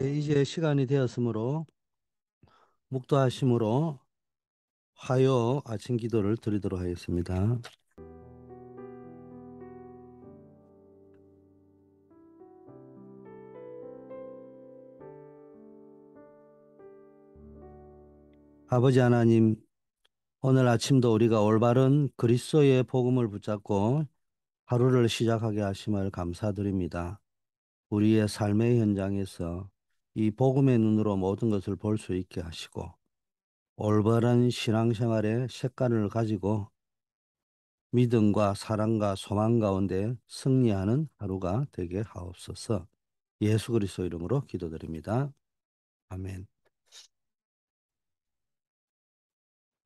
네, 이제 시간이 되었으므로 묵도하심으로 화요 아침 기도를 드리도록 하겠습니다. 아버지 하나님, 오늘 아침도 우리가 올바른 그리스도의 복음을 붙잡고 하루를 시작하게 하심을 감사드립니다. 우리의 삶의 현장에서 이 복음의 눈으로 모든 것을 볼 수 있게 하시고 올바른 신앙생활의 색깔을 가지고 믿음과 사랑과 소망 가운데 승리하는 하루가 되게 하옵소서. 예수 그리스도 이름으로 기도드립니다. 아멘.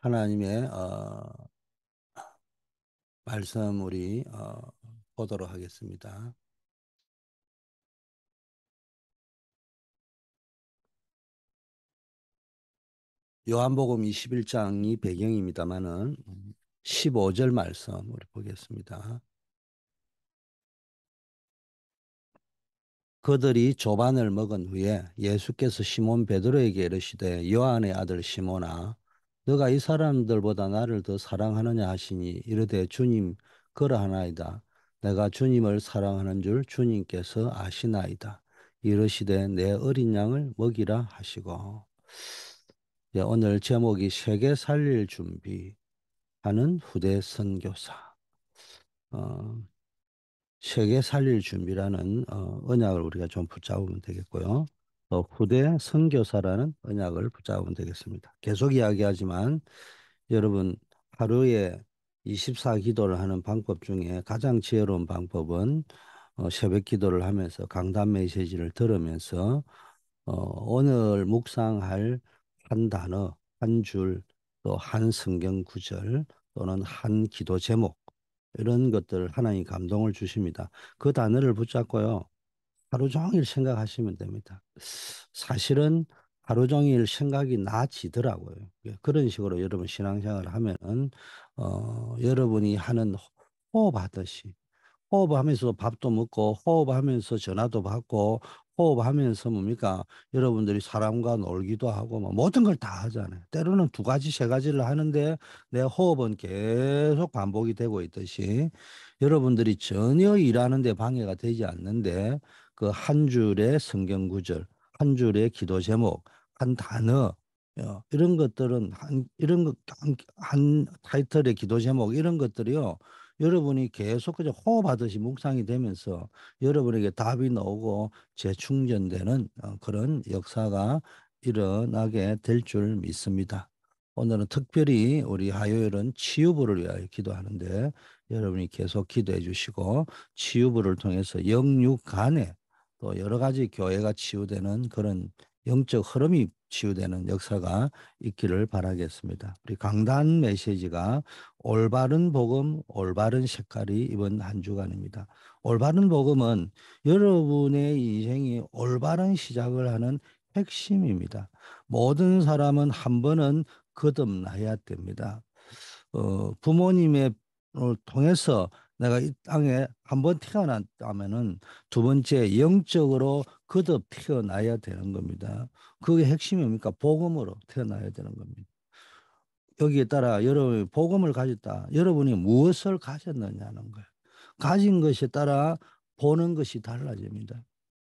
하나님의 말씀 우리 보도록 하겠습니다. 요한복음 21장이 배경입니다마는 15절 말씀 우리 보겠습니다. 그들이 조반을 먹은 후에 예수께서 시몬 베드로에게 이르시되 요한의 아들 시몬아 너가 이 사람들보다 나를 더 사랑하느냐 하시니 이르되 주님 그러하나이다. 내가 주님을 사랑하는 줄 주님께서 아시나이다. 이르시되 내 어린 양을 먹이라 하시고. 예, 오늘 제목이 세계 살릴 준비하는 후대 선교사. 어, 세계 살릴 준비라는 언약을 우리가 좀 붙잡으면 되겠고요. 또 후대 선교사라는 언약을 붙잡으면 되겠습니다. 계속 이야기하지만 여러분 하루에 24 기도를 하는 방법 중에 가장 지혜로운 방법은 새벽 기도를 하면서 강단 메시지를 들으면서 오늘 묵상할 한 단어, 한 줄, 또 한 성경 구절 또는 한 기도 제목 이런 것들 하나님 감동을 주십니다. 그 단어를 붙잡고요. 하루 종일 생각하시면 됩니다. 사실은 하루 종일 생각이 나지더라고요. 예, 그런 식으로 여러분 신앙생활을 하면은 여러분이 하는 호흡하듯이 호흡하면서 밥도 먹고 호흡하면서 전화도 받고 호흡하면서 뭡니까? 여러분들이 사람과 놀기도 하고 뭐 모든 걸 다 하잖아요. 때로는 두 가지, 세 가지를 하는데 내 호흡은 계속 반복이 되고 있듯이 여러분들이 전혀 일하는 데 방해가 되지 않는데 그 한 줄의 성경 구절, 한 줄의 기도 제목, 한 단어 이런 것들은 이런 한 타이틀의 기도 제목 이런 것들이요. 여러분이 계속 그저 호흡하듯이 묵상이 되면서 여러분에게 답이 나오고 재충전되는 그런 역사가 일어나게 될 줄 믿습니다. 오늘은 특별히 우리 화요일은 치유부를 위하여 기도하는데 여러분이 계속 기도해 주시고 치유부를 통해서 영육 간에 또 여러 가지 교회가 치유되는 그런 영적 흐름이 치유되는 역사가 있기를 바라겠습니다. 우리 강단 메시지가 올바른 복음, 올바른 색깔이 이번 한 주간입니다. 올바른 복음은 여러분의 인생이 올바른 시작을 하는 핵심입니다. 모든 사람은 한 번은 거듭나야 됩니다. 부모님의 통해서 내가 이 땅에 한 번 태어났다면은 두 번째 영적으로 거듭 태어나야 되는 겁니다. 그게 핵심이 뭡니까? 복음으로 태어나야 되는 겁니다. 여기에 따라 여러분이 복음을 가졌다. 여러분이 무엇을 가졌느냐는 거예요. 가진 것에 따라 보는 것이 달라집니다.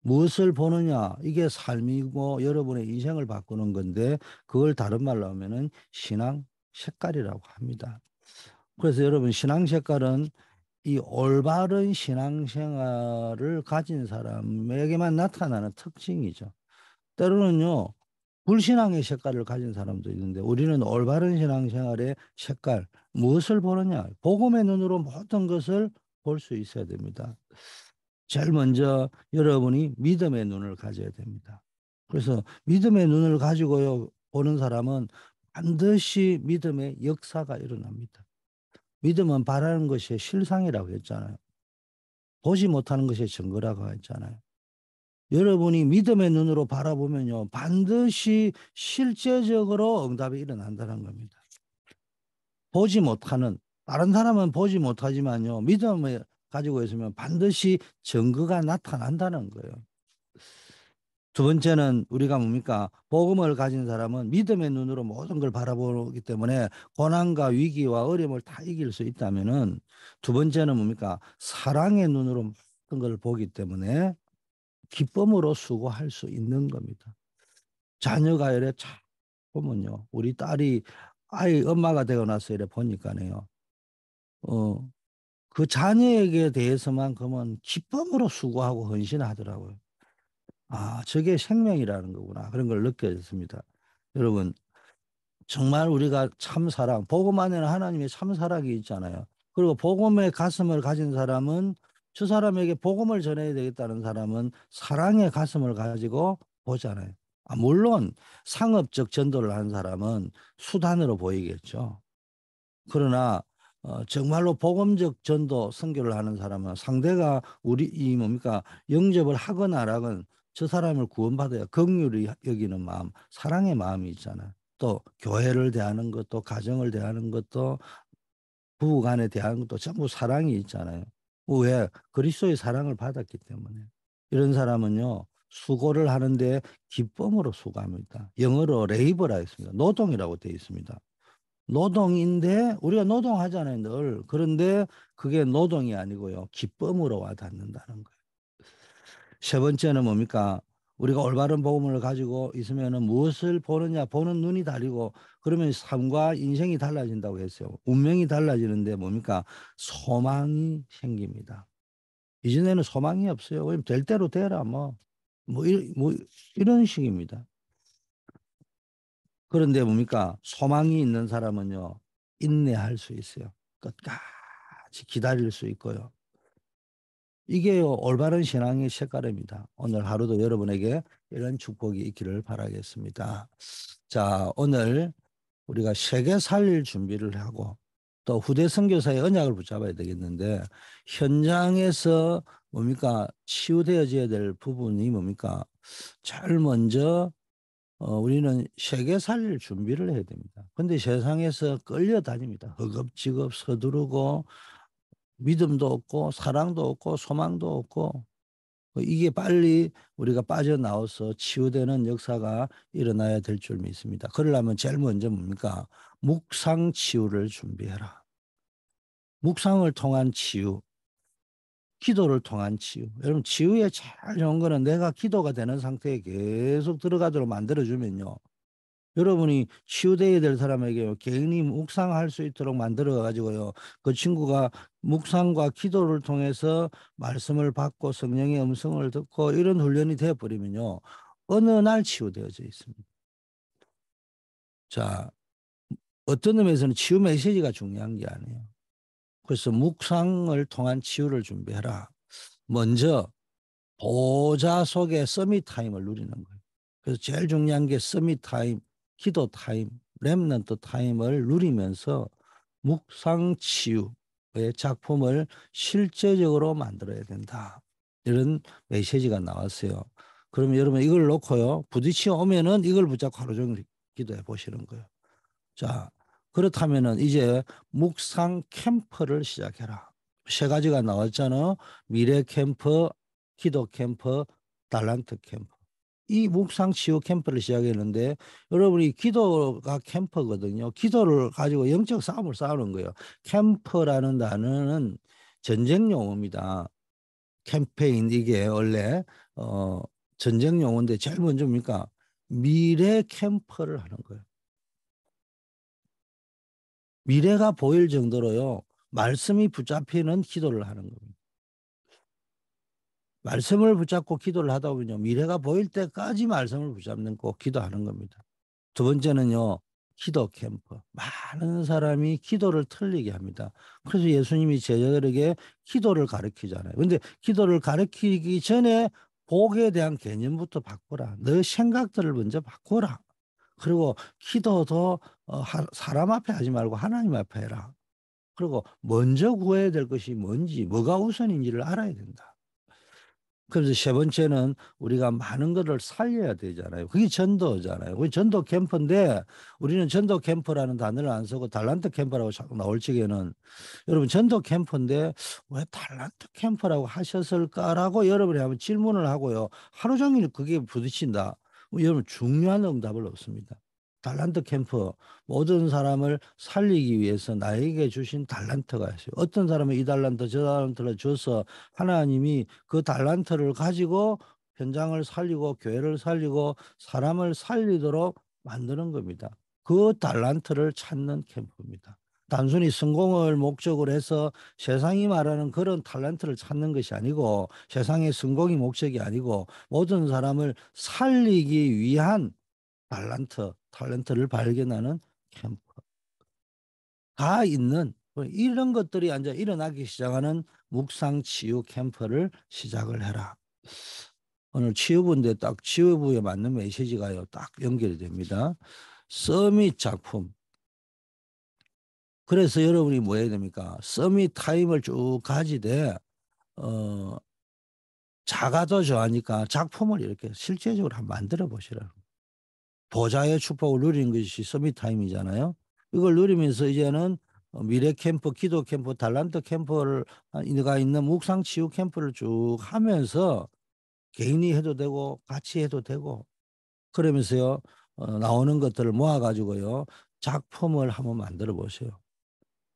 무엇을 보느냐? 이게 삶이고 여러분의 인생을 바꾸는 건데 그걸 다른 말로 하면은 신앙 색깔이라고 합니다. 그래서 여러분 신앙 색깔은 이 올바른 신앙생활을 가진 사람에게만 나타나는 특징이죠. 때로는요, 불신앙의 색깔을 가진 사람도 있는데 우리는 올바른 신앙생활의 색깔, 무엇을 보느냐? 복음의 눈으로 모든 것을 볼 수 있어야 됩니다. 제일 먼저 여러분이 믿음의 눈을 가져야 됩니다. 그래서 믿음의 눈을 가지고요, 보는 사람은 반드시 믿음의 역사가 일어납니다. 믿음은 바라는 것이 실상이라고 했잖아요. 보지 못하는 것이 증거라고 했잖아요. 여러분이 믿음의 눈으로 바라보면요, 반드시 실제적으로 응답이 일어난다는 겁니다. 보지 못하는, 다른 사람은 보지 못하지만요, 믿음을 가지고 있으면 반드시 증거가 나타난다는 거예요. 두 번째는 우리가 뭡니까? 복음을 가진 사람은 믿음의 눈으로 모든 걸 바라보기 때문에 고난과 위기와 어려움을 다 이길 수 있다면은 두 번째는 뭡니까? 사랑의 눈으로 모든 걸 보기 때문에 기쁨으로 수고할 수 있는 겁니다. 자녀가 이래 참 보면요. 우리 딸이 아이 엄마가 되고 나서 이래 보니까네요. 어, 그 자녀에게 대해서만 그러면 기쁨으로 수고하고 헌신하더라고요. 아, 저게 생명이라는 거구나. 그런 걸 느껴졌습니다. 여러분, 정말 우리가 참 사랑, 복음 안에는 하나님의 참 사랑이 있잖아요. 그리고 복음의 가슴을 가진 사람은 저 사람에게 복음을 전해야 되겠다는 사람은 사랑의 가슴을 가지고 보잖아요. 아, 물론 상업적 전도를 한 사람은 수단으로 보이겠죠. 그러나 정말로 복음적 전도 선교를 하는 사람은 상대가 우리 이 뭡니까 영접을 하거나 안 하건 저 사람을 구원받아야 긍휼히 여기는 마음, 사랑의 마음이 있잖아요. 또 교회를 대하는 것도 가정을 대하는 것도 부부간에 대하는 것도 전부 사랑이 있잖아요. 왜? 그리스도의 사랑을 받았기 때문에. 이런 사람은요 수고를 하는데 기쁨으로 수고합니다. 영어로 레이버라 했습니다. 노동이라고 되어 있습니다. 노동인데 우리가 노동하잖아요, 늘. 그런데 그게 노동이 아니고요. 기쁨으로 와닿는다는 거예요. 세 번째는 뭡니까? 우리가 올바른 복음을 가지고 있으면은 무엇을 보느냐, 보는 눈이 다르고 그러면 삶과 인생이 달라진다고 했어요. 운명이 달라지는데 뭡니까? 소망이 생깁니다. 이전에는 소망이 없어요. 그럼 될 대로 되라, 뭐 이런 식입니다. 그런데 뭡니까? 소망이 있는 사람은요, 인내할 수 있어요. 끝까지 기다릴 수 있고요. 이게요, 올바른 신앙의 색깔입니다. 오늘 하루도 여러분에게 이런 축복이 있기를 바라겠습니다. 자, 오늘 우리가 세계 살릴 준비를 하고 또 후대 선교사의 언약을 붙잡아야 되겠는데 현장에서 뭡니까? 치유되어져야 될 부분이 뭡니까? 제일 먼저 우리는 세계 살릴 준비를 해야 됩니다. 근데 세상에서 끌려다닙니다. 허겁지겁 서두르고 믿음도 없고 사랑도 없고 소망도 없고 이게 빨리 우리가 빠져나와서 치유되는 역사가 일어나야 될 줄 믿습니다. 그러려면 제일 먼저 뭡니까? 묵상 치유를 준비해라. 묵상을 통한 치유, 기도를 통한 치유. 여러분 치유에 제일 좋은 거는 내가 기도가 되는 상태에 계속 들어가도록 만들어주면요. 여러분이 치유되어야 될 사람에게 개인이 묵상할 수 있도록 만들어 가지고요. 그 친구가 묵상과 기도를 통해서 말씀을 받고 성령의 음성을 듣고 이런 훈련이 되어 버리면요. 어느 날 치유되어져 있습니다. 자, 어떤 의미에서는 치유 메시지가 중요한 게 아니에요. 그래서 묵상을 통한 치유를 준비해라. 먼저 보좌 속의 서밋 타임을 누리는 거예요. 그래서 제일 중요한 게 서밋 타임, 기도 타임, 렘넌트 타임을 누리면서 묵상 치유의 작품을 실제적으로 만들어야 된다. 이런 메시지가 나왔어요. 그러면 여러분 이걸 놓고요. 부딪혀 오면은 이걸 붙잡고 하루 종일 기도해 보시는 거예요. 자, 그렇다면은 이제 묵상 캠프를 시작해라. 세 가지가 나왔잖아. 미래 캠프, 기도 캠프, 달란트 캠프. 이 묵상 치유 캠프를 시작했는데 여러분이 기도가 캠프거든요. 기도를 가지고 영적 싸움을 싸우는 거예요. 캠프라는 단어는 전쟁 용어입니다. 캠페인 이게 원래 어 전쟁 용어인데 제일 먼저 뭡니까? 미래 캠프를 하는 거예요. 미래가 보일 정도로요. 말씀이 붙잡히는 기도를 하는 겁니다. 말씀을 붙잡고 기도를 하다 보면요. 미래가 보일 때까지 말씀을 붙잡는 꼭 기도하는 겁니다. 두 번째는요. 기도 캠프. 많은 사람이 기도를 틀리게 합니다. 그래서 예수님이 제자들에게 기도를 가르치잖아요. 근데 기도를 가르치기 전에 복에 대한 개념부터 바꾸라. 너 생각들을 먼저 바꾸라. 그리고 기도도 사람 앞에 하지 말고 하나님 앞에 해라. 그리고 먼저 구해야 될 것이 뭔지, 뭐가 우선인지를 알아야 된다. 그래서 세 번째는 우리가 많은 것을 살려야 되잖아요. 그게 전도잖아요. 그게 전도 캠프인데 우리는 전도 캠프라는 단어를 안 쓰고 달란트 캠프라고 자꾸 나올 적에는 여러분 전도 캠프인데 왜 달란트 캠프라고 하셨을까라고 여러분이 한번 질문을 하고요. 하루 종일 그게 부딪힌다. 여러분 중요한 응답을 얻습니다. 달란트 캠프 모든 사람을 살리기 위해서 나에게 주신 달란트가 있어요. 어떤 사람은 이 달란트 저 달란트를 줘서 하나님이 그 달란트를 가지고 현장을 살리고 교회를 살리고 사람을 살리도록 만드는 겁니다. 그 달란트를 찾는 캠프입니다. 단순히 성공을 목적으로 해서 세상이 말하는 그런 탤런트를 찾는 것이 아니고 세상의 성공이 목적이 아니고 모든 사람을 살리기 위한 탤런트를 발견하는 캠프가 있는 이런 것들이 이제 일어나기 시작하는 묵상 치유 캠프를 시작을 해라. 오늘 치유부인데 딱 치유부에 맞는 메시지가요. 딱 연결이 됩니다. 서밋 작품. 그래서 여러분이 뭐 해야 됩니까? 서밋 타임을 쭉 가지되 어, 자가도 좋아하니까 작품을 이렇게 실제적으로 한번 만들어 보시라고. 보좌의 축복을 누리는 것이 서밋 타임이잖아요. 이걸 누리면서 이제는 미래 캠프, 기도 캠프, 달란트 캠프를 가 있는 묵상 치유 캠프를 쭉 하면서 개인이 해도 되고 같이 해도 되고 그러면서요 나오는 것들을 모아가지고요 작품을 한번 만들어 보세요.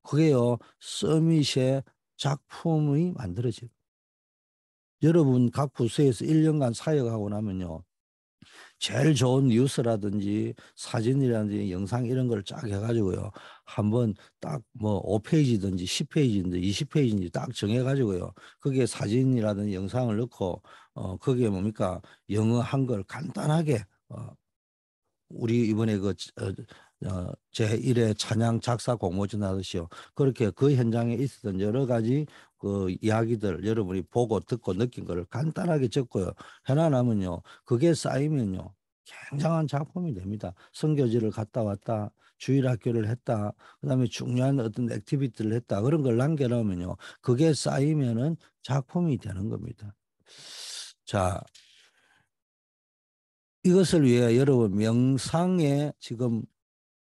그게요 서밋의 작품이 만들어져요. 여러분 각 부서에서 1년간 사역하고 나면요 제일 좋은 뉴스라든지 사진이라든지 영상 이런 걸 쫙 해가지고요. 한번 딱 뭐 5페이지든지 10페이지든지 20페이지든지 딱 정해가지고요. 거기에 사진이라든지 영상을 넣고 거기에 뭡니까 영어 한글 간단하게 우리 이번에 제1회 찬양 작사 공모전 하듯이요. 그렇게 그 현장에 있었던 여러 가지 그 이야기들 여러분이 보고 듣고 느낀 거를 간단하게 적고요. 해놔나면요. 그게 쌓이면요. 굉장한 작품이 됩니다. 선교지를 갔다 왔다. 주일학교를 했다. 그다음에 중요한 어떤 액티비티를 했다. 그런 걸 남겨놓으면요. 그게 쌓이면은 작품이 되는 겁니다. 자, 이것을 위해 여러분 명상의 지금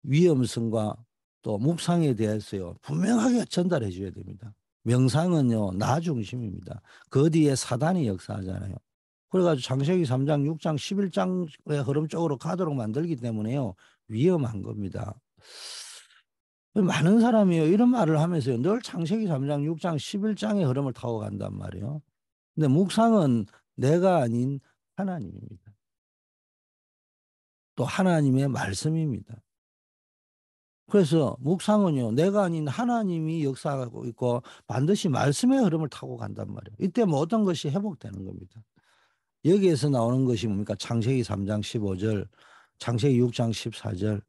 위험성과 또 묵상에 대해서요 분명하게 전달해 줘야 됩니다. 명상은요 나 중심입니다. 그 뒤에 사단이 역사하잖아요. 그래가지고 창세기 3장, 6장, 11장의 흐름 쪽으로 가도록 만들기 때문에요 위험한 겁니다. 많은 사람이요 이런 말을 하면서요 늘 창세기 3장, 6장, 11장의 흐름을 타고 간단 말이에요. 근데 묵상은 내가 아닌 하나님입니다. 또 하나님의 말씀입니다. 그래서 묵상은요, 내가 아닌 하나님이 역사하고 있고 반드시 말씀의 흐름을 타고 간단 말이에요. 이때 모든 것이 회복되는 겁니다. 여기에서 나오는 것이 뭡니까? 창세기 3장 15절, 창세기 6장 14절,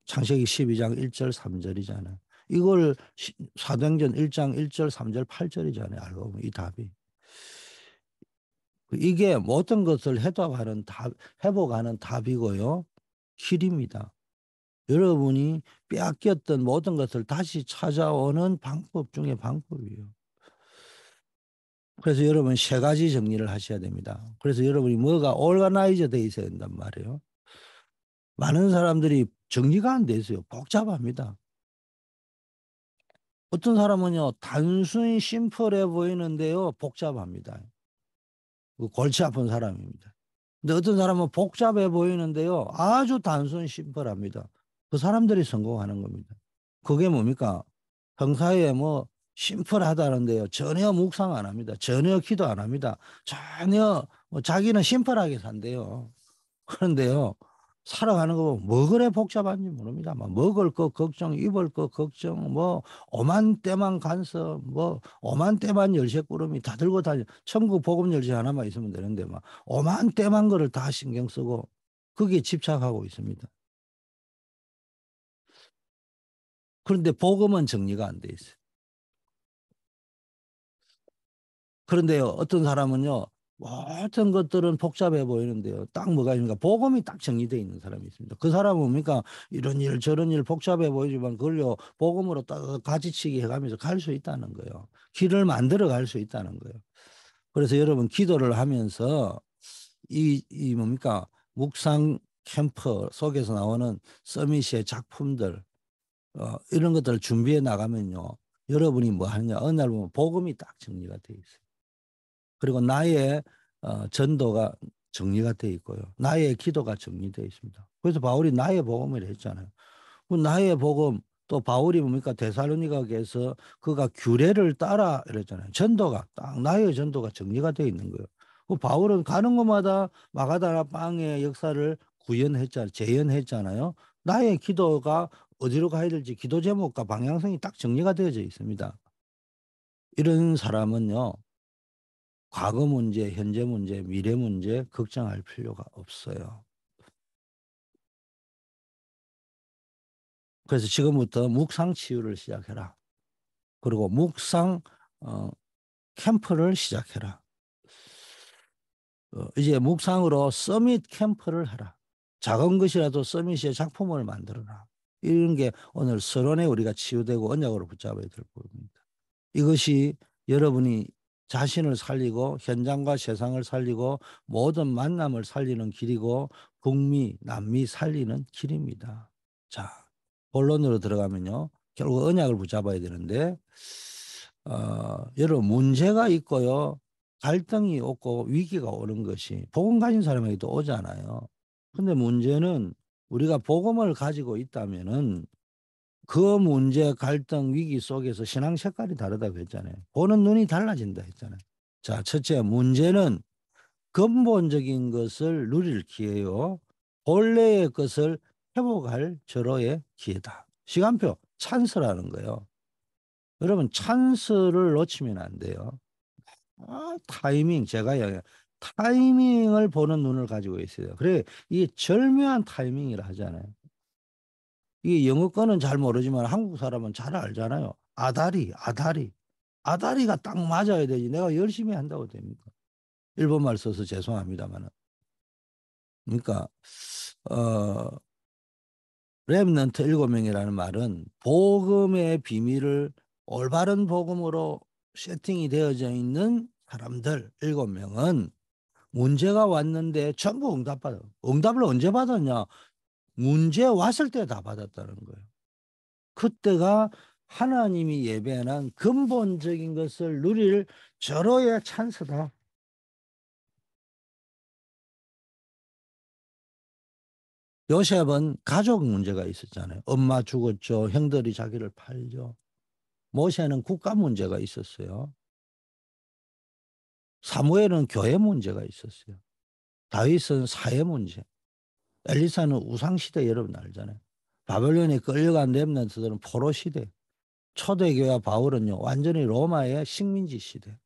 창세기 12장 1절 3절이잖아요. 이걸 사도행전 1장 1절 3절 8절이잖아요. 알고 보면 이 답이. 이게 모든 것을 해답하는 답, 회복하는 답이고요. 길입니다. 여러분이 빼앗겼던 모든 것을 다시 찾아오는 방법 중에 방법이에요. 그래서 여러분 세 가지 정리를 하셔야 됩니다. 그래서 여러분이 뭐가 오르가나이저 돼 있어야 된단 말이에요. 많은 사람들이 정리가 안 돼 있어요. 복잡합니다. 어떤 사람은요, 단순히 심플해 보이는데요, 복잡합니다. 그 골치 아픈 사람입니다. 근데 어떤 사람은 복잡해 보이는데요, 아주 단순 심플합니다. 그 사람들이 성공하는 겁니다. 그게 뭡니까? 평소에 뭐 심플하다는데요. 전혀 묵상 안 합니다. 전혀 기도 안 합니다. 전혀 뭐 자기는 심플하게 산대요. 그런데요. 살아가는 거 보면 뭐 그래 복잡한지 모릅니다. 막 먹을 거 걱정, 입을 거 걱정, 뭐 오만 때만 간섭, 뭐 오만 때만 열쇠꾸러미 다 들고 다니. 천국 복음 열쇠 하나만 있으면 되는데 막 오만 때만 거를 다 신경 쓰고 거기에 집착하고 있습니다. 그런데 복음은 정리가 안 돼 있어요. 그런데요, 어떤 사람은요, 모든 것들은 복잡해 보이는데요. 딱 뭐가 있는가? 복음이 딱 정리되어 있는 사람이 있습니다. 그 사람은 뭡니까? 이런 일, 저런 일 복잡해 보이지만 그걸요, 복음으로 딱 가지치기 해가면서 갈 수 있다는 거예요. 길을 만들어 갈 수 있다는 거예요. 그래서 여러분 기도를 하면서 이 뭡니까? 묵상 캠프 속에서 나오는 서밋의 작품들, 이런 것들을 준비해 나가면요. 여러분이 뭐 하느냐. 어느 날 보면 복음이 딱 정리가 돼 있어요. 그리고 나의 전도가 정리가 돼 있고요. 나의 기도가 정리되어 있습니다. 그래서 바울이 나의 복음을 했잖아요. 그 나의 복음, 또 바울이 뭡니까? 데살로니가에서 그가 규례를 따라 이랬잖아요. 전도가 딱 나의 전도가 정리가 되어 있는 거예요. 그 바울은 가는 곳마다 마가다나 빵의 역사를 구현했잖아요. 재현했잖아요. 나의 기도가 어디로 가야 될지 기도 제목과 방향성이 딱 정리가 되어져 있습니다. 이런 사람은요. 과거 문제, 현재 문제, 미래 문제 걱정할 필요가 없어요. 그래서 지금부터 묵상 치유를 시작해라. 그리고 묵상 어, 캠프를 시작해라. 이제 묵상으로 서밋 캠프를 하라. 작은 것이라도 서밋의 작품을 만들어라. 이런 게 오늘 서론에 우리가 치유되고 언약으로 붙잡아야 될 부분입니다. 이것이 여러분이 자신을 살리고 현장과 세상을 살리고 모든 만남을 살리는 길이고 북미, 남미 살리는 길입니다. 자, 본론으로 들어가면요. 결국 언약을 붙잡아야 되는데 여러분 문제가 있고요. 갈등이 오고 위기가 오는 것이 복음 가진 사람에게도 오잖아요. 근데 문제는 우리가 복음을 가지고 있다면은 그 문제, 갈등, 위기 속에서 신앙 색깔이 다르다고 했잖아요. 보는 눈이 달라진다 했잖아요. 자, 첫째, 문제는 근본적인 것을 누릴 기회요. 본래의 것을 회복할 절호의 기회다. 시간표, 찬스라는 거예요. 여러분, 찬스를 놓치면 안 돼요. 타이밍, 제가 타이밍을 보는 눈을 가지고 있어요. 그래, 이게 절묘한 타이밍이라 하잖아요. 이게 영어권은 잘 모르지만 한국 사람은 잘 알잖아요. 아다리, 아다리. 아다리가 딱 맞아야 되지. 내가 열심히 한다고 됩니까? 일본말 써서 죄송합니다만. 그러니까, 어, 렘넌트 7명이라는 말은 복음의 비밀을 올바른 복음으로 세팅이 되어져 있는 사람들 7명은 문제가 왔는데 전부 응답받아. 응답을 언제 받았냐? 문제 왔을 때 다 받았다는 거예요. 그때가 하나님이 예배한 근본적인 것을 누릴 절호의 찬스다. 요셉은 가족 문제가 있었잖아요. 엄마 죽었죠. 형들이 자기를 팔죠. 모세는 국가 문제가 있었어요. 사무엘은 교회 문제가 있었어요. 다윗은 사회 문제. 엘리사는 우상 시대 여러분 알잖아요. 바벨론에 끌려간 렘넌트들은 포로 시대. 초대교회 바울은요 완전히 로마의 식민지 시대.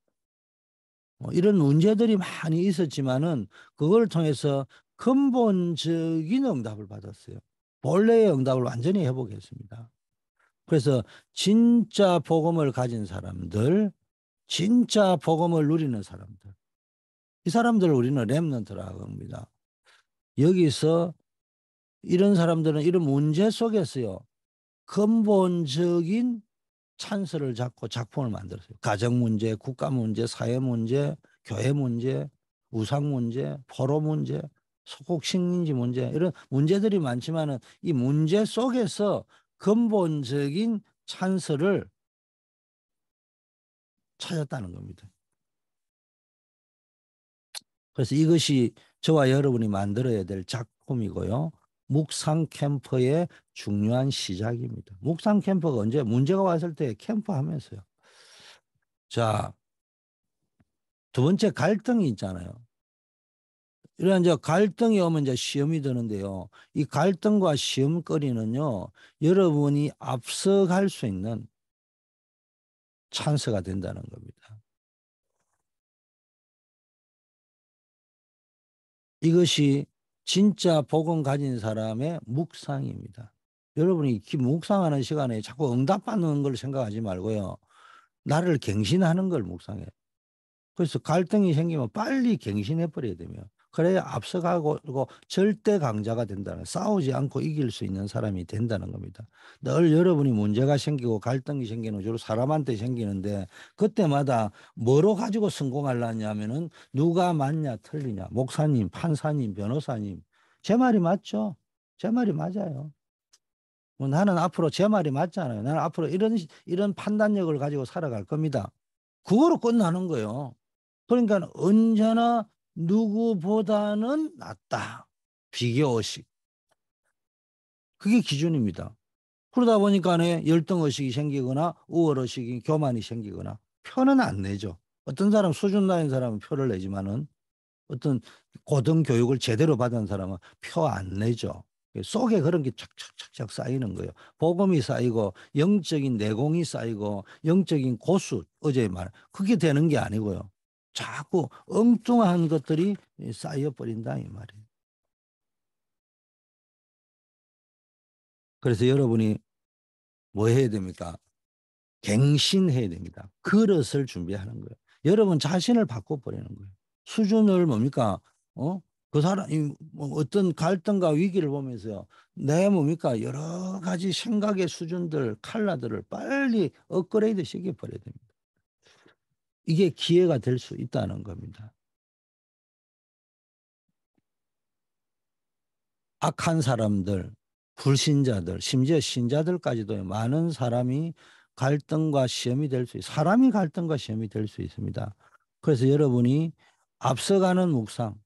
이런 문제들이 많이 있었지만은 그걸 통해서 근본적인 응답을 받았어요. 본래의 응답을 완전히 회복했습니다. 그래서 진짜 복음을 가진 사람들, 진짜 복음을 누리는 사람들, 이 사람들을 우리는 렘넌트라고 합니다. 여기서 이런 사람들은 이런 문제 속에서요 근본적인 찬스를 잡고 작품을 만들었어요. 가정 문제, 국가 문제, 사회 문제, 교회 문제, 우상 문제, 포로 문제, 소국 식민지 문제 이런 문제들이 많지만은 이 문제 속에서 근본적인 찬스를 찾았다는 겁니다. 그래서 이것이 저와 여러분이 만들어야 될 작품이고요. 묵상 캠프의 중요한 시작입니다. 묵상 캠프가 언제 문제가 왔을 때 캠프 하면서요. 자, 두 번째 갈등이 있잖아요. 이런 이제 갈등이 오면 이제 시험이 드는데요. 이 갈등과 시험거리는요, 여러분이 앞서갈 수 있는 찬스가 된다는 겁니다. 이것이 진짜 복음 가진 사람의 묵상입니다. 여러분이 묵상하는 시간에 자꾸 응답받는 걸 생각하지 말고요. 나를 갱신하는 걸 묵상해요. 그래서 갈등이 생기면 빨리 갱신해 버려야 되며 그래야 앞서가고 그리고 절대 강자가 된다는 싸우지 않고 이길 수 있는 사람이 된다는 겁니다. 늘 여러분이 문제가 생기고 갈등이 생기는 주로 사람한테 생기는데 그때마다 뭐로 가지고 성공하려냐면은 누가 맞냐 틀리냐 목사님, 판사님, 변호사님 제 말이 맞죠? 제 말이 맞아요. 뭐 나는 앞으로 제 말이 맞잖아요. 나는 앞으로 이런 판단력을 가지고 살아갈 겁니다. 그거로 끝나는 거예요. 그러니까 언제나 누구보다는 낫다. 비교의식. 그게 기준입니다. 그러다 보니까 열등의식이 생기거나 우월의식이 교만이 생기거나 표는 안 내죠. 어떤 사람 수준 낮은 사람은 표를 내지만은 어떤 고등교육을 제대로 받은 사람은 표 안 내죠. 속에 그런 게 착착착착 쌓이는 거예요. 복음이 쌓이고 영적인 내공이 쌓이고 영적인 고수 어제 말 그게 되는 게 아니고요. 자꾸 엉뚱한 것들이 쌓여 버린다 이 말이에요. 그래서 여러분이 뭐 해야 됩니까? 갱신해야 됩니다. 그릇을 준비하는 거예요. 여러분 자신을 바꿔버리는 거예요. 수준을 뭡니까? 어? 그 사람이 뭐 어떤 갈등과 위기를 보면서요. 내 뭡니까? 여러 가지 생각의 수준들, 칼라들을 빨리 업그레이드 시켜버려야 됩니다. 이게 기회가 될 수 있다는 겁니다. 악한 사람들, 불신자들, 심지어 신자들까지도 많은 사람이 갈등과 시험이 될 수, 사람이 갈등과 시험이 될 수 있습니다. 그래서 여러분이 앞서가는 묵상,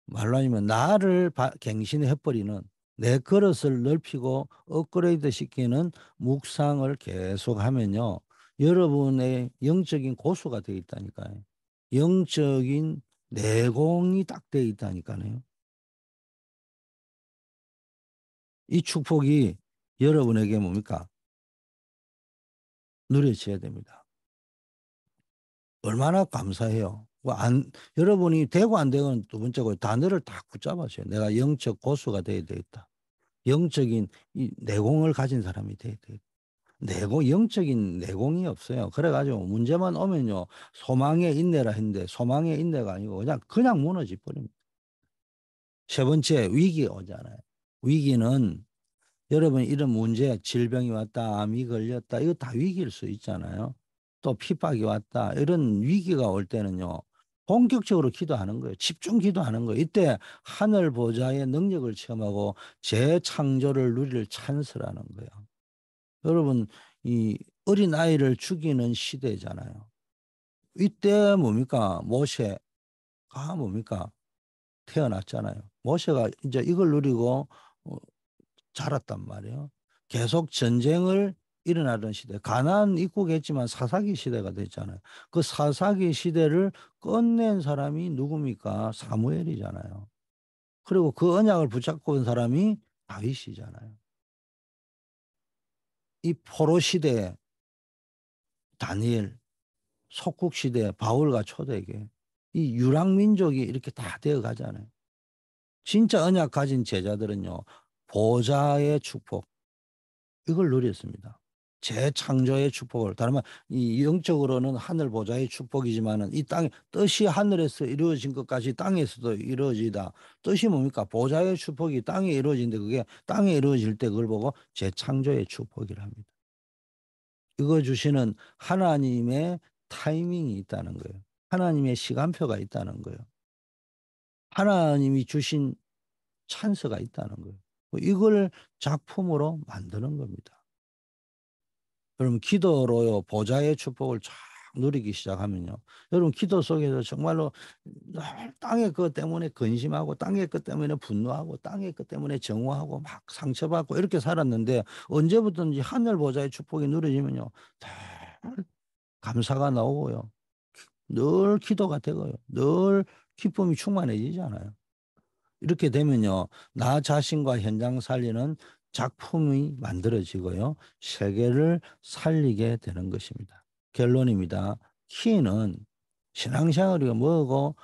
말로 하면 나를 갱신해버리는 내 그릇을 넓히고 업그레이드 시키는 묵상을 계속 하면요. 여러분의 영적인 고수가 되어 있다니까요. 영적인 내공이 딱 되어 있다니까요. 이 축복이 여러분에게 뭡니까? 누려져야 됩니다. 얼마나 감사해요. 여러분이 되고 안 되고는 두 번째고 단어를 딱 붙잡아줘요. 내가 영적 고수가 돼야 되겠다. 영적인 이 내공을 가진 사람이 돼야 되겠다. 영적인 내공이 없어요. 그래가지고 문제만 오면요. 소망의 인내라 했는데 소망의 인내가 아니고 그냥 무너져 버립니다. 세 번째, 위기 오잖아요. 위기는 여러분 이런 문제, 질병이 왔다, 암이 걸렸다, 이거 다 위기일 수 있잖아요. 또 핍박이 왔다, 이런 위기가 올 때는요, 본격적으로 기도하는 거예요. 집중 기도하는 거예요. 이때 하늘 보좌의 능력을 체험하고 재창조를 누릴 찬스라는 거예요. 여러분, 이 어린아이를 죽이는 시대잖아요. 이때 뭡니까? 모세가 뭡니까? 태어났잖아요. 모세가 이제 이걸 누리고 어, 자랐단 말이에요. 계속 전쟁을 일어나던 시대. 가나안 입국했지만 사사기 시대가 됐잖아요. 그 사사기 시대를 끝낸 사람이 누굽니까? 사무엘이잖아요. 그리고 그 언약을 붙잡고 온 사람이 다윗이잖아요. 이 포로 시대에 다니엘, 속국 시대에 바울과 초대에게 이 유랑민족이 이렇게 다 되어 가잖아요. 진짜 언약 가진 제자들은요. 보좌의 축복, 이걸 누렸습니다. 재창조의 축복을 다른 말 이 영적으로는 하늘 보좌의 축복이지만은 이 땅에 뜻이 하늘에서 이루어진 것까지 땅에서도 이루어지다. 뜻이 뭡니까? 보좌의 축복이 땅에 이루어진데 그게 땅에 이루어질 때 그걸 보고 재창조의 축복이라 합니다. 이거 주시는 하나님의 타이밍이 있다는 거예요. 하나님의 시간표가 있다는 거예요. 하나님이 주신 찬스가 있다는 거예요. 이걸 작품으로 만드는 겁니다. 여러분 기도로요 보좌의 축복을 쫙 누리기 시작하면요. 여러분 기도 속에서 정말로 늘 땅의 것 때문에 근심하고 땅의 것 때문에 분노하고 땅의 것 때문에 정오하고 막 상처받고 이렇게 살았는데 언제부턴지 하늘 보좌의 축복이 누려지면요. 늘 감사가 나오고요. 늘 기도가 되고요. 늘 기쁨이 충만해지잖아요. 이렇게 되면요. 나 자신과 현장 살리는 작품이 만들어지고요. 세계를 살리게 되는 것입니다. 결론입니다. 키는 신앙생활이 뭐고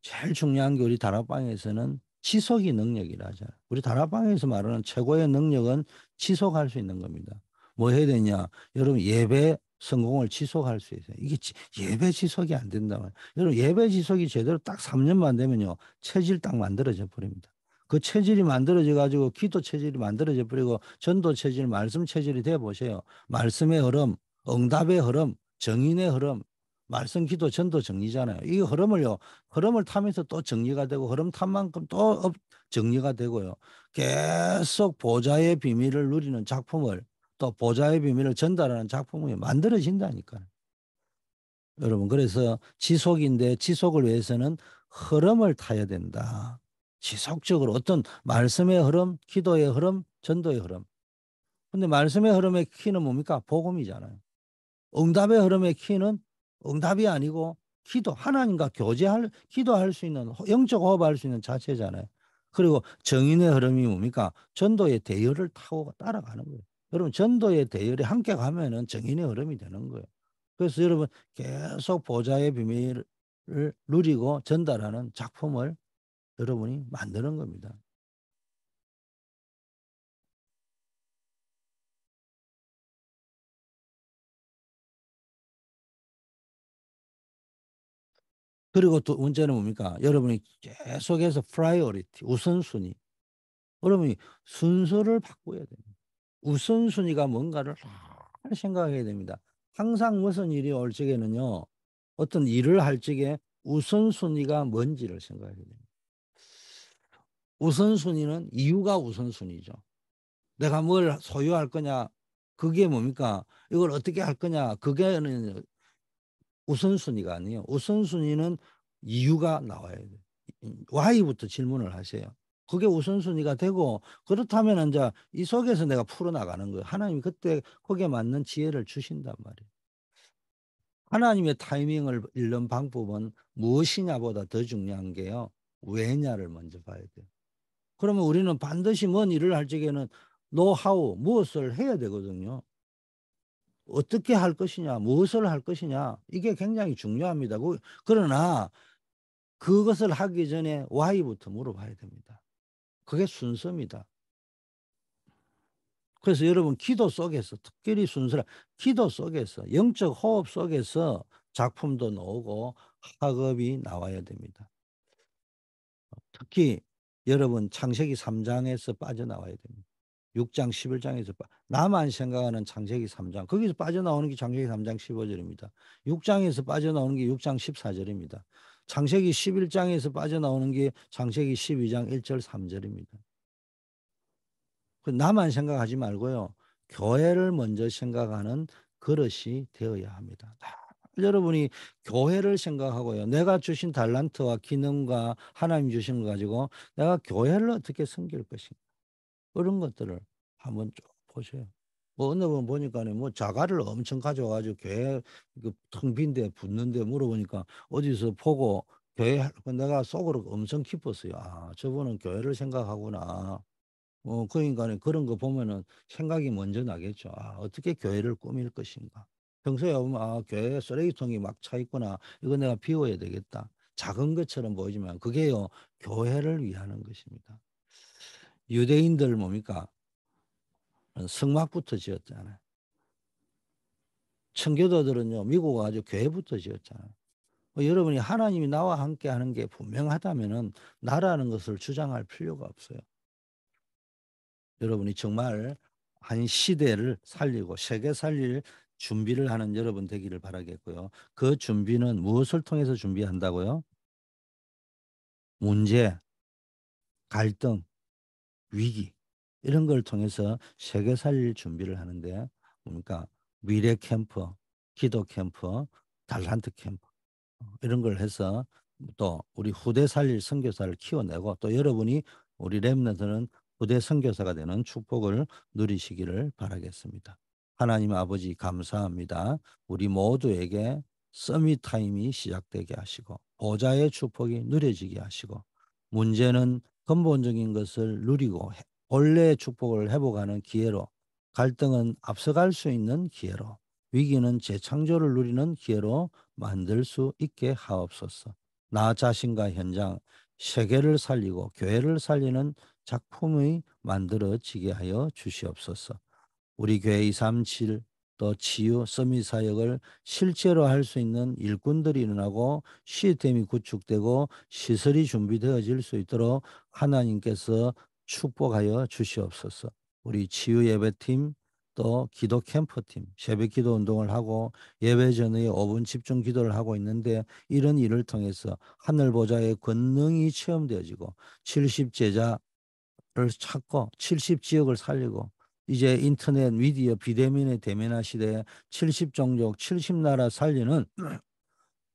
제일 중요한 게 우리 다락방에서는 지속이 능력이라 하잖아요. 우리 다락방에서 말하는 최고의 능력은 지속할 수 있는 겁니다. 뭐 해야 되냐? 여러분 예배 성공을 지속할 수 있어요. 이게 예배 지속이 안 된다면. 여러분, 예배 지속이 제대로 딱 3년만 되면요. 체질 딱 만들어져 버립니다. 그 체질이 만들어져 가지고 기도 체질이 만들어져 버리고 전도 체질, 말씀 체질이 돼 보세요. 말씀의 흐름, 응답의 흐름, 정인의 흐름, 말씀, 기도, 전도 정리잖아요. 이 흐름을 타면서 또 정리가 되고 흐름 탄 만큼 또 정리가 되고요. 계속 보좌의 비밀을 누리는 작품을 또 보좌의 비밀을 전달하는 작품이 만들어진다니까요. 여러분, 그래서 지속인데 지속을 위해서는 흐름을 타야 된다. 지속적으로 어떤 말씀의 흐름, 기도의 흐름, 전도의 흐름. 근데 말씀의 흐름의 키는 뭡니까? 복음이잖아요. 응답의 흐름의 키는 응답이 아니고 하나님과 기도할 수 있는, 영적 호흡할 수 있는 자체잖아요. 그리고 정인의 흐름이 뭡니까? 전도의 대열을 타고 따라가는 거예요. 여러분, 전도의 대열에 함께 가면은 정인의 흐름이 되는 거예요. 그래서 여러분, 계속 보좌의 비밀을 누리고 전달하는 작품을 여러분이 만드는 겁니다. 그리고 또 문제는 뭡니까? 여러분이 계속해서 프라이어리티, 우선순위. 여러분이 순서를 바꿔야 됩니다. 우선순위가 뭔가를 잘 생각해야 됩니다. 항상 무슨 일이 올 적에는요, 어떤 일을 할 적에 우선순위가 뭔지를 생각해야 됩니다. 우선순위는 이유가 우선순위죠. 내가 뭘 소유할 거냐, 그게 뭡니까? 이걸 어떻게 할 거냐, 그게는 우선순위가 아니에요. 우선순위는 이유가 나와야 돼요. Y부터 질문을 하세요. 그게 우선순위가 되고 그렇다면 이제 이 속에서 내가 풀어나가는 거예요. 하나님이 그때 거기에 맞는 지혜를 주신단 말이에요. 하나님의 타이밍을 읽는 방법은 무엇이냐보다 더 중요한 게요. 왜냐를 먼저 봐야 돼요. 그러면 우리는 반드시 뭔 일을 할 적에는 노하우, 무엇을 해야 되거든요. 어떻게 할 것이냐, 무엇을 할 것이냐, 이게 굉장히 중요합니다. 그러나 그것을 하기 전에 Y부터 물어봐야 됩니다. 그게 순서입니다. 그래서 여러분, 기도 속에서 특별히 순서라, 기도 속에서 영적 호흡 속에서 작품도 나오고 학업이 나와야 됩니다. 특히 여러분, 창세기 3장에서 빠져나와야 됩니다. 6장 11장에서 나만 생각하는 창세기 3장, 거기서 빠져나오는 게 창세기 3장 15절입니다. 6장에서 빠져나오는 게 6장 14절입니다. 창세기 11장에서 빠져나오는 게 창세기 12장 1절 3절입니다. 나만 생각하지 말고요. 교회를 먼저 생각하는 그릇이 되어야 합니다. 여러분이 교회를 생각하고요. 내가 주신 달란트와 기능과 하나님 주신 거 가지고 내가 교회를 어떻게 섬길 것인가. 그런 것들을 한번 쭉 보세요. 뭐 어느 분 보니까는 뭐 자가를 엄청 가져와가지고 교회 그텅 빈데 붙는데 물어보니까 어디서 보고 내가 속으로 엄청 기뻤어요. 아, 저분은 교회를 생각하구나. 그러니까 그런 거 보면은 생각이 먼저 나겠죠. 아, 어떻게 교회를 꾸밀 것인가. 평소에 보면 아, 교회 쓰레기통이 막 차 있구나. 이거 내가 비워야 되겠다. 작은 것처럼 보이지만 그게요, 교회를 위하는 것입니다. 유대인들 뭡니까? 성막부터 지었잖아요. 청교도들은요, 미국 와가지고 교회부터 지었잖아요. 여러분이 하나님이 나와 함께 하는 게 분명하다면은 나라는 것을 주장할 필요가 없어요. 여러분이 정말 한 시대를 살리고 세계 살릴 준비를 하는 여러분 되기를 바라겠고요. 그 준비는 무엇을 통해서 준비한다고요? 문제, 갈등, 위기 이런 걸 통해서 세계 살릴 준비를 하는데 뭡니까? 미래 캠프, 기도 캠프, 달란트 캠프 이런 걸 해서 또 우리 후대 살릴 선교사를 키워내고 또 여러분이 우리 렘넌트는 후대 선교사가 되는 축복을 누리시기를 바라겠습니다. 하나님 아버지 감사합니다. 우리 모두에게 서밋 타임이 시작되게 하시고 보좌의 축복이 누려지게 하시고 문제는 근본적인 것을 누리고 본래의 축복을 회복하는 기회로 갈등은 앞서갈 수 있는 기회로 위기는 재창조를 누리는 기회로 만들 수 있게 하옵소서. 나 자신과 현장, 세계를 살리고 교회를 살리는 작품이 만들어지게 하여 주시옵소서. 우리 교회 237 또 치유, 서밋 사역을 실제로 할 수 있는 일꾼들이 일어나고 시스템이 구축되고 시설이 준비되어질 수 있도록 하나님께서 축복하여 주시옵소서. 우리 치유 예배팀 또 기도 캠프팀 새벽 기도 운동을 하고 예배 전에 5분 집중 기도를 하고 있는데 이런 일을 통해서 하늘 보좌의 권능이 체험되어지고 70 제자를 찾고 70 지역을 살리고 이제 인터넷 미디어 비대면의 대면화 시대에 70 종족 70 나라 살리는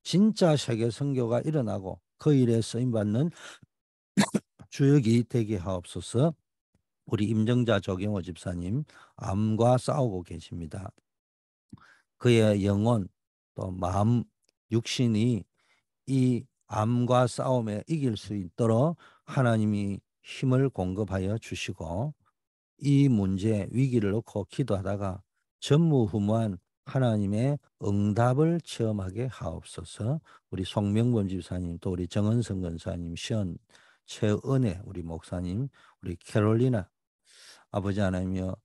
진짜 세계 선교가 일어나고 그 일에 쓰임 받는 주역이 되게 하옵소서. 우리 임정자 조경호 집사님 암과 싸우고 계십니다. 그의 영혼 또 마음 육신이 이 암과 싸움에 이길 수 있도록 하나님이 힘을 공급하여 주시고 이 문제 위기를 놓고 기도하다가 전무후무한 하나님의 응답을 체험하게 하옵소서. 우리 송명범 집사님 또 우리 정은성 권사님 시언 최은혜 우리 목사님 우리 캐롤리나 아버지 하나님이여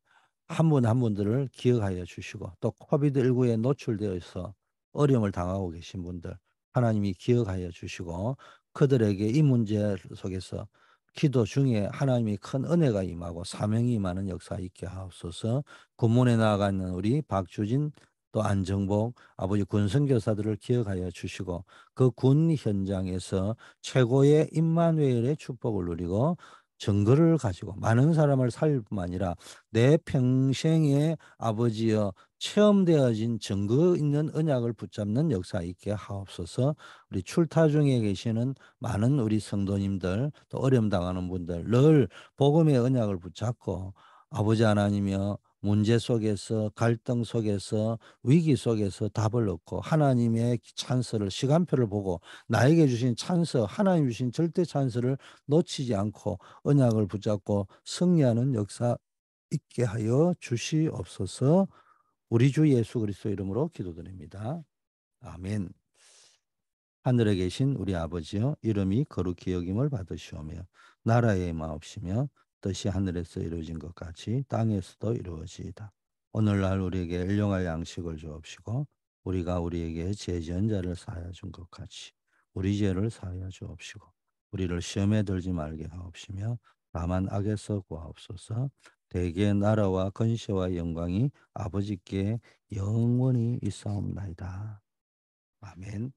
한 분 한 분들을 기억하여 주시고 또 코비드19에 노출되어서 어려움을 당하고 계신 분들 하나님이 기억하여 주시고 그들에게 이 문제 속에서 기도 중에 하나님이 큰 은혜가 임하고 사명이 임하는 역사 있게 하옵소서. 군문에 나아가 있는 우리 박주진 또 안정복 아버지 군선교사들을 기억하여 주시고 그 군 현장에서 최고의 임마누엘의 축복을 누리고 증거를 가지고 많은 사람을 살릴 뿐만 아니라 내 평생에 아버지여 체험되어진 증거 있는 언약을 붙잡는 역사 있게 하옵소서. 우리 출타 중에 계시는 많은 우리 성도님들 또 어려움 당하는 분들 늘 복음의 언약을 붙잡고 아버지 하나님이여 문제 속에서 갈등 속에서 위기 속에서 답을 얻고 하나님의 찬스를 시간표를 보고 나에게 주신 찬스 하나님 주신 절대 찬스를 놓치지 않고 언약을 붙잡고 승리하는 역사 있게 하여 주시옵소서. 우리 주 예수 그리스도 이름으로 기도드립니다. 아멘. 하늘에 계신 우리 아버지여 이름이 거룩히 여김을 받으시오며 나라의 임하옵시며 뜻이 하늘에서 이루어진 것 같이 땅에서도 이루어지이다. 오늘날 우리에게 일용할 양식을 주옵시고 우리가 우리에게 죄 지은 자를 사하여 준 것 같이 우리 죄를 사하여 주옵시고 우리를 시험에 들지 말게 하옵시며 다만 악에서 구하옵소서. 대개 나라와 권세와 영광이 아버지께 영원히 있사옵나이다. 아멘.